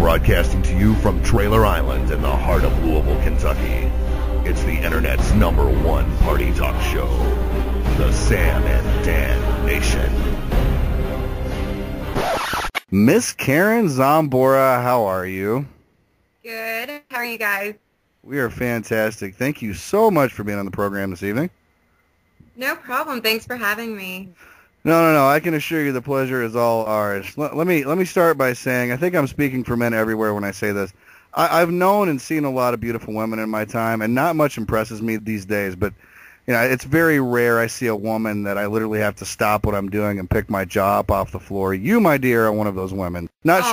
Broadcasting to you from Trailer Island in the heart of Louisville, Kentucky. It's the internet's #1 party talk show, the Sam and Dan Nation. Miss Karen Zombora, how are you? Good. How are you guys? We are fantastic. Thank you so much for being on the program this evening. No problem. Thanks for having me. No. I can assure you the pleasure is all ours. Let me start by saying I think I'm speaking for men everywhere when I say this. I've known and seen a lot of beautiful women in my time, and not much impresses me these days. But it's very rare I see a woman that I literally have to stop what I'm doing and pick my jaw up off the floor. You, my dear, are one of those women. Not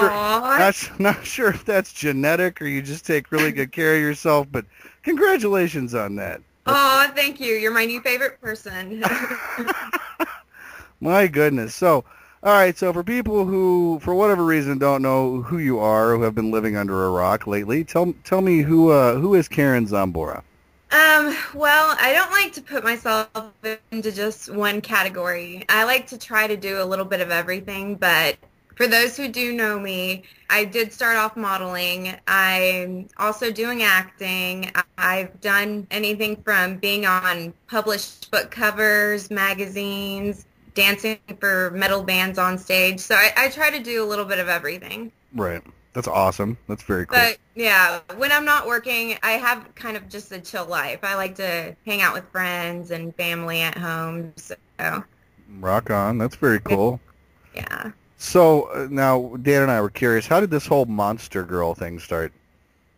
sure if that's genetic or you just take really good care of yourself. But congratulations on that. Oh, thank you. You're my new favorite person. My goodness. So, all right. So for people who, for whatever reason, don't know who you are, who have been living under a rock lately, tell me who is Karen Zombora? Well, I don't like to put myself into just one category. I like to try to do a little bit of everything, but for those who do know me, I did start off modeling. I'm also doing acting. I've done anything from being on published book covers, magazines, dancing for metal bands on stage. So I try to do a little bit of everything. Right. That's awesome. That's very cool. But, yeah, when I'm not working, I have kind of just a chill life. I like to hang out with friends and family at home. So rock on. That's very cool. Yeah. So now Dan and I were curious, how did this whole Monster Girl thing start?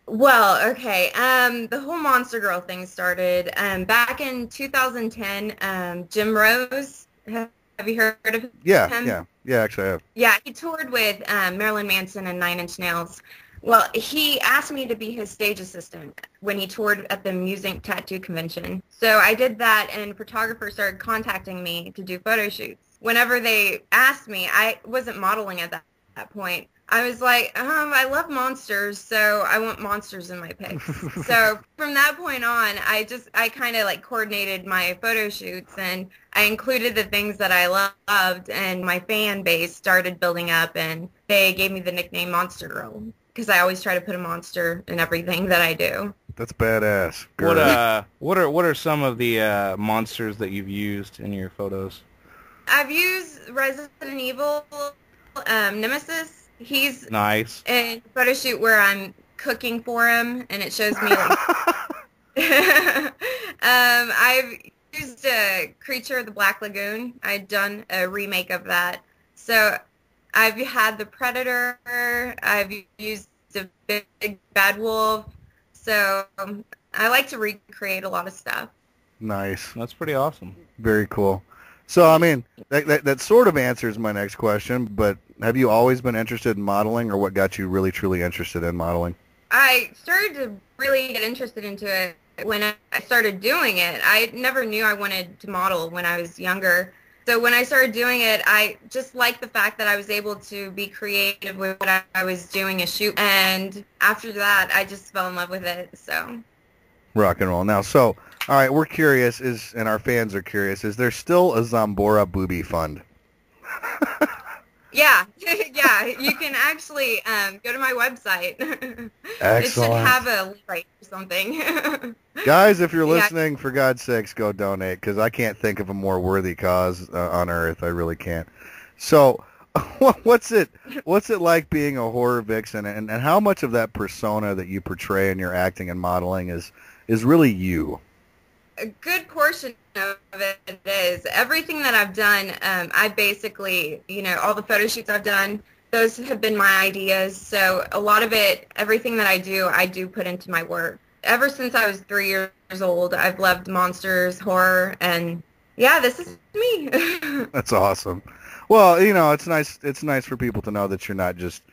Well, okay. The whole Monster Girl thing started back in 2010. Jim Rose, have you heard of him? Yeah, actually I have. Yeah, he toured with Marilyn Manson and Nine Inch Nails. Well, he asked me to be his stage assistant when he toured at the Music Tattoo Convention. So I did that, and photographers started contacting me to do photo shoots. Whenever they asked me, I wasn't modeling at that point. I was like, I love monsters, so I want monsters in my pics. So from that point on, I kind of like coordinated my photo shoots, and I included the things that I loved, and my fan base started building up, and they gave me the nickname Monster Girl because I always try to put a monster in everything that I do. That's badass. Girl. What are some of the monsters that you've used in your photos? I've used Resident Evil Nemesis. He's nice. In a photo shoot where I'm cooking for him, and it shows me like I've used a Creature of the Black Lagoon. I've done a remake of that. So I've had the Predator. I've used a big bad wolf. So I like to recreate a lot of stuff. Nice. That's pretty awesome. Very cool. So, I mean, that sort of answers my next question, but have you always been interested in modeling, or what got you really, truly interested in modeling? I started to really get interested into it when I started doing it. I never knew I wanted to model when I was younger. So when I started doing it, I just liked the fact that I was able to be creative with what I was doing a shoot. And after that, I just fell in love with it. So rock and roll. Now, so, all right, we're curious, and our fans are curious, is there still a Zombora Booby Fund? Yeah, yeah, you can actually go to my website. Excellent. It should have a link right or something. Guys, if you're listening, for God's sakes, go donate, because I can't think of a more worthy cause on earth. I really can't. So, what's it like being a horror vixen, and how much of that persona that you portray in your acting and modeling is really you? A good portion of it is. Everything that I've done, I basically, all the photo shoots I've done, those have been my ideas. So a lot of it, everything that I do put into my work. Ever since I was 3 years old, I've loved monsters, horror, and yeah, this is me. That's awesome. Well, it's nice. It's nice for people to know that you're not just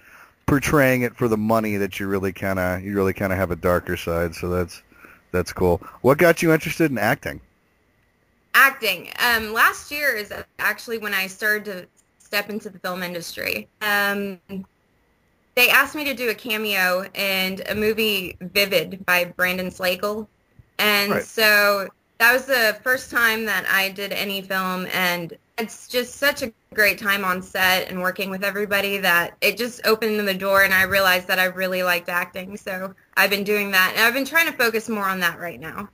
portraying it for the money. That you really kind of have a darker side. So that's cool. What got you interested in acting? Acting. Last year is actually when I started to step into the film industry. They asked me to do a cameo in a movie, Vivid, by Brandon Slagle. And so that was the first time that I did any film, and it's just such a great time on set and working with everybody that it just opened the door, and I realized that I really liked acting. So I've been doing that, and I've been trying to focus more on that right now.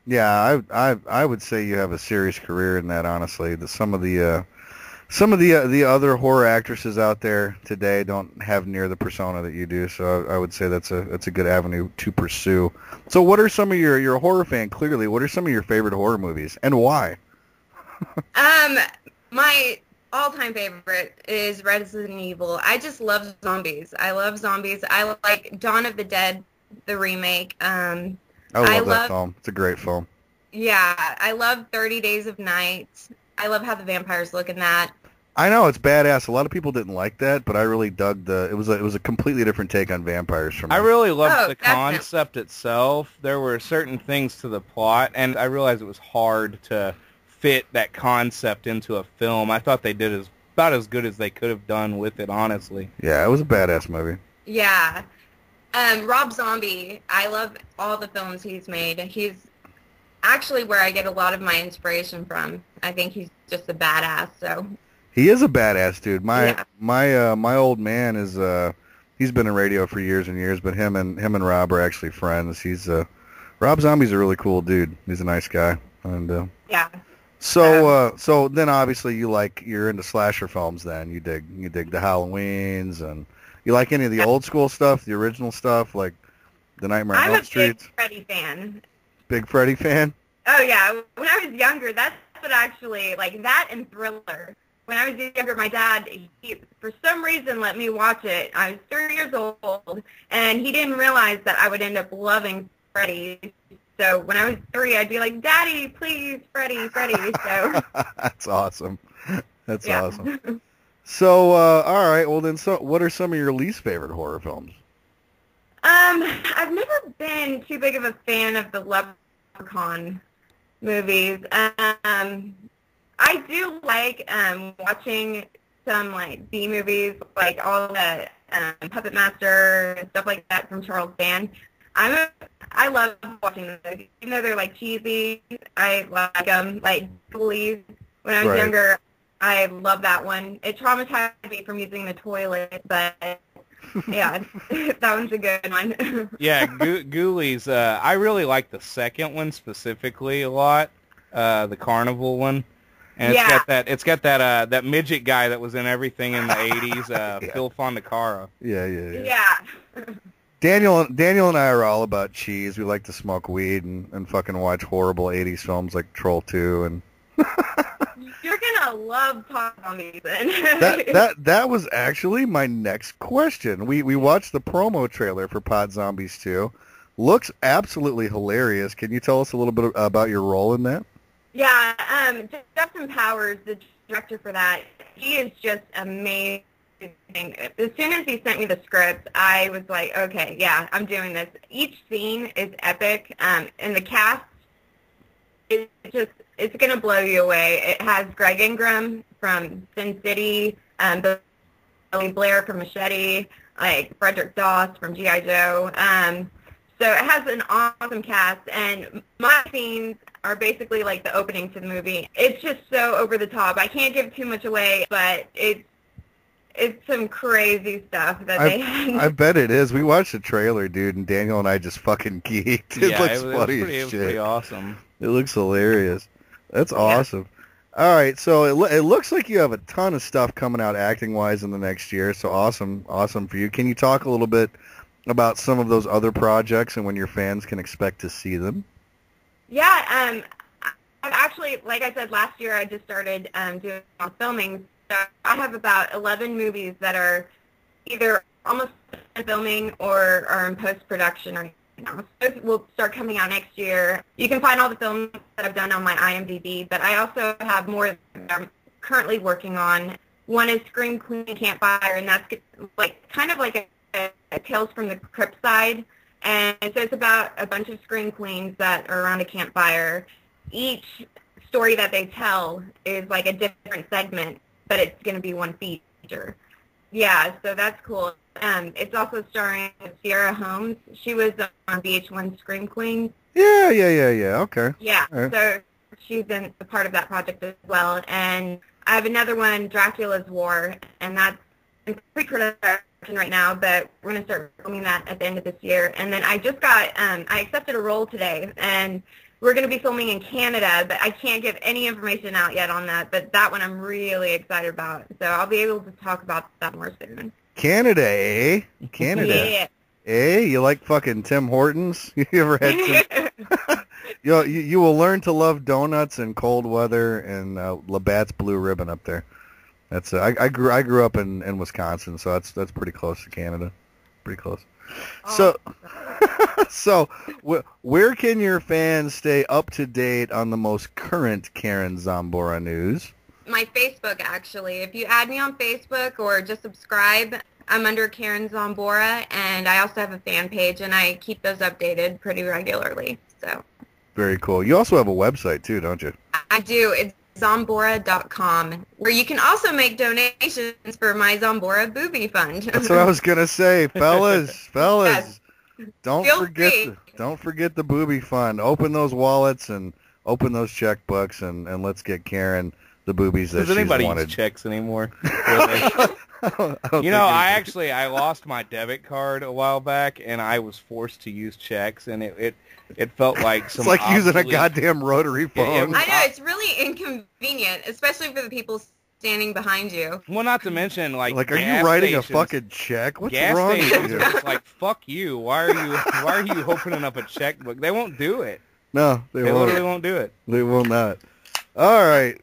Yeah, I would say you have a serious career in that. Honestly, some of the other horror actresses out there today don't have near the persona that you do. So I would say that's a good avenue to pursue. So what are some of you're a horror fan clearly? What are some of your favorite horror movies and why? My all-time favorite is Resident Evil. I just love zombies. I love zombies. I like Dawn of the Dead, the remake. I love that film. It's a great film. Yeah, I love 30 Days of Night. I love how the vampires look in that. I know, it's badass. A lot of people didn't like that, but I really dug it was a completely different take on vampires for me. I really loved the concept itself. There were certain things to the plot, and I realized it was hard to fit that concept into a film. I thought they did about as good as they could have done with it, honestly. Yeah, it was a badass movie. Yeah. Rob Zombie, I love all the films he's made. He's actually where I get a lot of my inspiration from. I think he's just a badass, so... He is a badass dude. My old man is he's been in radio for years and years, but him and Rob are actually friends. Rob Zombie's a really cool dude. He's a nice guy. And yeah. So then obviously you're into slasher films then. You dig the Halloweens, and you like any of the old school stuff, the original stuff, like the Nightmare on Elm Street? I'm a big Freddy fan. Big Freddy fan? Oh yeah. When I was younger, that's what actually, like that and Thriller. When I was younger, my dad, he, for some reason, let me watch it. I was 3 years old, and he didn't realize that I would end up loving Freddy. So when I was 3, I'd be like, Daddy, please, Freddy, Freddy. So that's awesome. That's awesome. So, all right. Well, then, what are some of your least favorite horror films? I've never been too big of a fan of the Leprechaun movies. I do like watching some like B movies, like all the Puppet Master and stuff like that from Charles Band. I love watching those, even though they're like cheesy. I like them, like Ghoulies. When I was younger, I love that one. It traumatized me from using the toilet, but yeah, that one's a good one. Yeah, Ghoulies. I really like the second one specifically a lot, the carnival one. And it's got that midget guy that was in everything in the 80s, Phil Fondacara. Yeah. Daniel and I are all about cheese. We like to smoke weed and fucking watch horrible 80s films like Troll 2 and You're gonna love Pod Zombies then. that was actually my next question. We watched the promo trailer for Pod Zombies 2. Looks absolutely hilarious. Can you tell us a little bit about your role in that? Yeah, Justin Powers, the director for that, he is just amazing. As soon as he sent me the script, I was like, okay, yeah, I'm doing this. Each scene is epic, and the cast, it's going to blow you away. It has Greg Ingram from Sin City, Billy Blair from Machete, like Frederick Doss from G.I. Joe. So it has an awesome cast, and my scenes are basically like the opening to the movie. It's just so over the top. I can't give too much away, but it's some crazy stuff that they had. I bet it is. We watched the trailer, dude, and Daniel and I just fucking geeked. It looks funny as shit. It was pretty awesome. It looks hilarious. That's awesome. All right, so it looks like you have a ton of stuff coming out acting-wise in the next year, so awesome for you. Can you talk a little bit about some of those other projects and when your fans can expect to see them? Yeah, I've actually, like I said, last year I just started doing filming. So I have about 11 movies that are either almost done filming or are in post-production right now. So will start coming out next year. You can find all the films that I've done on my IMDb, but I also have more that I'm currently working on. One is Scream Queen Campfire, and that's like kind of like a Tales from the Crypt side. And so it's about a bunch of scream queens that are around a campfire. Each story that they tell is like a different segment, but it's going to be one feature. Yeah, so that's cool. It's also starring Sierra Holmes. She was on VH1 Scream Queen. Yeah. Okay. Yeah, right. So she's been a part of that project as well. And I have another one, Dracula's War, and that's in pre-production right now, but we're going to start filming that at the end of this year. And then I just got, I accepted a role today, and we're going to be filming in Canada, but I can't give any information out yet on that, but that one I'm really excited about. So I'll be able to talk about that more soon. Canada, eh? Canada. Yeah. Eh? You like fucking Tim Hortons? You ever had some? You will learn to love donuts and cold weather and Labatt's Blue Ribbon up there. That's I grew up in Wisconsin, so that's pretty close to Canada. Pretty close. Oh. So where can your fans stay up to date on the most current Karen Zombora news? My Facebook, actually. If you add me on Facebook or just subscribe, I'm under Karen Zombora, and I also have a fan page, and I keep those updated pretty regularly. So. Very cool. You also have a website, too, don't you? I do. It's Zombora.com, where you can also make donations for my Zombora Booby Fund. That's what I was going to say. Fellas, Yes. don't Feel forget free. don't forget the Booby Fund. Open those wallets and open those checkbooks, and let's get Karen the boobies that Does she's anybody wanted. use checks anymore? Really? I don't You think know, anybody- I lost my debit card a while back, and I was forced to use checks, and it felt like some It's like using a obsolete- goddamn rotary phone. I know, it's really inconvenient, especially for the people standing behind you. Well, not to mention, like Like, are you gas writing a stations- fucking check? What's gas wrong with stations you? are just like, fuck you. Why are you opening up a checkbook? They won't do it. No, they They literally won't. won't do it. They will not. All right.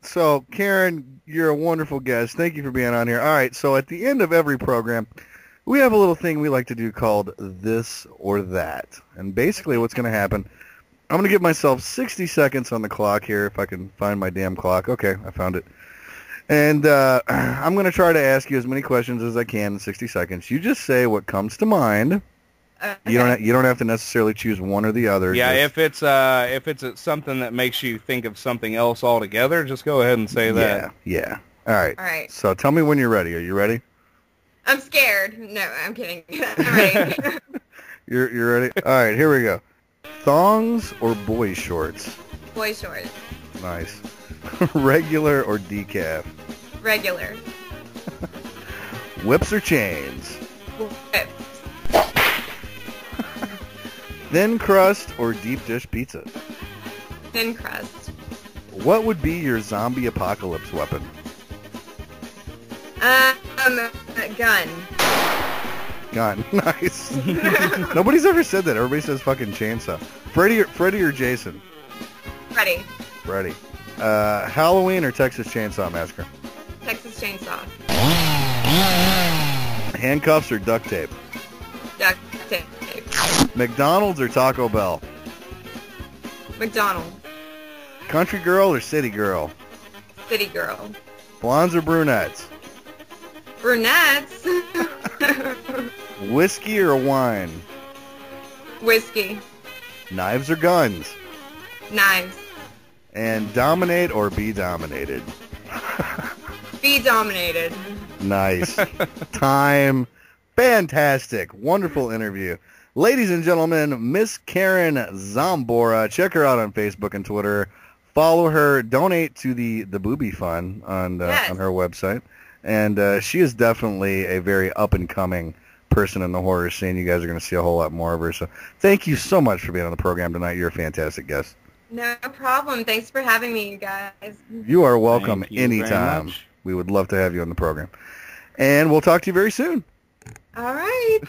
So, Karen, you're a wonderful guest. Thank you for being on here. All right. So, at the end of every program, we have a little thing we like to do called This or That. And basically what's going to happen, I'm going to give myself 60 seconds on the clock here, if I can find my damn clock. Okay, I found it. And I'm going to try to ask you as many questions as I can in 60 seconds. You just say what comes to mind. Okay. You don't have to necessarily choose one or the other. Yeah, Just- if it's something that makes you think of something else altogether, just go ahead and say that. Yeah. All right. All right. So tell me when you're ready. Are you ready? I'm scared. No, I'm kidding. I'm ready. You're ready? All right, here we go. Thongs or boy shorts? Boy shorts. Nice. Regular or decaf? Regular. Whips or chains? Whip. Thin crust or deep dish pizza? Thin crust. What would be your zombie apocalypse weapon? Gun. Gun. Nice. Nobody's ever said that. Everybody says fucking chainsaw. Freddy or Jason? Ready. Freddy. Halloween or Texas Chainsaw Massacre? Texas chainsaw. Handcuffs or duct tape? Duct tape. McDonald's or Taco Bell? McDonald's. Country girl or city girl? City girl. Blondes or brunettes? Brunettes. Whiskey or wine? Whiskey. Knives or guns? Knives. And dominate or be dominated? Be dominated. Nice. Time. Fantastic. Wonderful interview. Ladies and gentlemen, Miss Karen Zombora. Check her out on Facebook and Twitter. Follow her. Donate to the Booby Fund on Yes. her website. And she is definitely a very up-and-coming person in the horror scene. You guys are going to see a whole lot more of her. So thank you so much for being on the program tonight. You're a fantastic guest. No problem. Thanks for having me, you guys. You are welcome Thank you very anytime. much. We would love to have you on the program. And we'll talk to you very soon. All right.